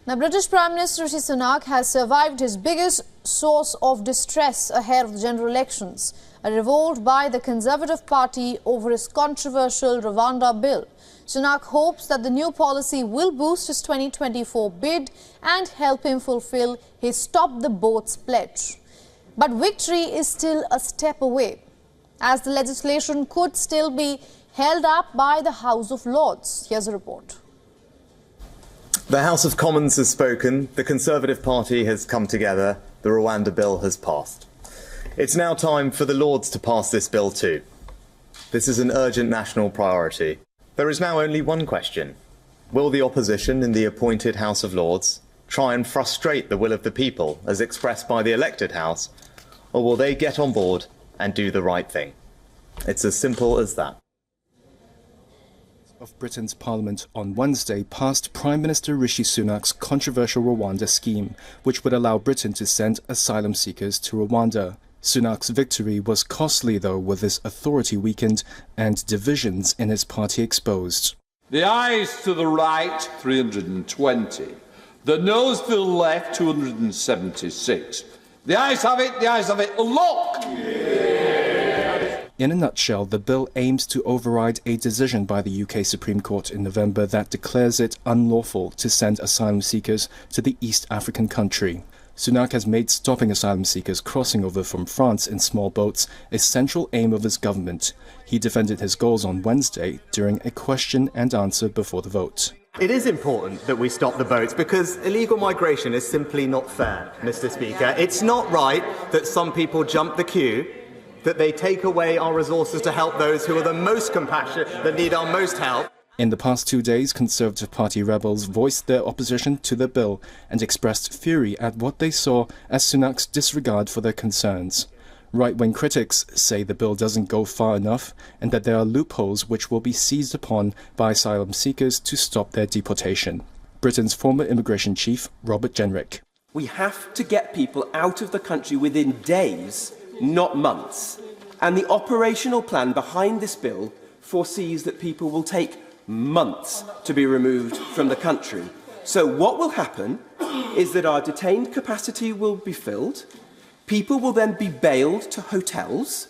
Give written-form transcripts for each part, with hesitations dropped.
Now, British Prime Minister Rishi Sunak has survived his biggest source of distress ahead of the general elections, a revolt by the Conservative Party over his controversial Rwanda bill. Sunak hopes that the new policy will boost his 2024 bid and help him fulfill his Stop the Boats pledge. But victory is still a step away, as the legislation could still be held up by the House of Lords. Here's a report. The House of Commons has spoken, the Conservative Party has come together, the Rwanda bill has passed. It's now time for the Lords to pass this bill too. This is an urgent national priority. There is now only one question. Will the opposition in the appointed House of Lords try and frustrate the will of the people as expressed by the elected House, or will they get on board and do the right thing? It's as simple as that. Of Britain's Parliament on Wednesday passed Prime Minister Rishi Sunak's controversial Rwanda scheme, which would allow Britain to send asylum seekers to Rwanda. Sunak's victory was costly, though, with his authority weakened and divisions in his party exposed. The ayes to the right, 320. The noes to the left, 276. The ayes have it, look! In a nutshell, the bill aims to override a decision by the UK Supreme Court in November that declares it unlawful to send asylum seekers to the East African country. Sunak has made stopping asylum seekers crossing over from France in small boats a central aim of his government. He defended his goals on Wednesday during a question and answer before the vote. It is important that we stop the boats because illegal migration is simply not fair, Mr. Speaker. It's not right that some people jump the queue, that they take away our resources to help those who are the most compassionate, that need our most help. In the past 2 days, Conservative Party rebels voiced their opposition to the bill and expressed fury at what they saw as Sunak's disregard for their concerns. Right-wing critics say the bill doesn't go far enough and that there are loopholes which will be seized upon by asylum seekers to stop their deportation. Britain's former immigration chief, Robert Jenrick. We have to get people out of the country within days, not months. And the operational plan behind this bill foresees that people will take months to be removed from the country. So what will happen is that our detained capacity will be filled, people will then be bailed to hotels,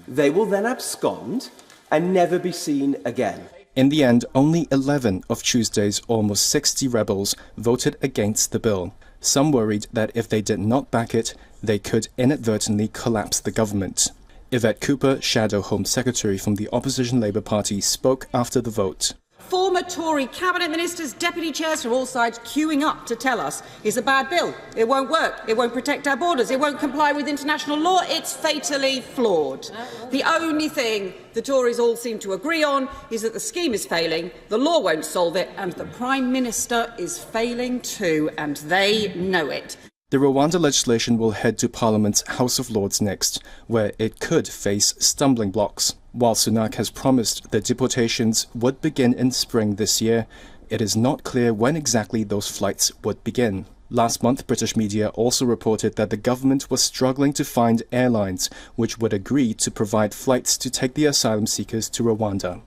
they will then abscond and never be seen again. In the end, only 11 of Tuesday's almost 60 rebels voted against the bill. Some worried that if they did not back it, they could inadvertently collapse the government. Yvette Cooper, Shadow Home Secretary from the opposition Labour Party, spoke after the vote. Former Tory cabinet ministers, deputy chairs from all sides queuing up to tell us it's a bad bill, it won't work, it won't protect our borders, it won't comply with international law, it's fatally flawed. The only thing the Tories all seem to agree on is that the scheme is failing, the law won't solve it, and the Prime Minister is failing too, and they know it. The Rwanda legislation will head to Parliament's House of Lords next, where it could face stumbling blocks. While Sunak has promised that deportations would begin in spring this year, it is not clear when exactly those flights would begin. Last month, British media also reported that the government was struggling to find airlines which would agree to provide flights to take the asylum seekers to Rwanda.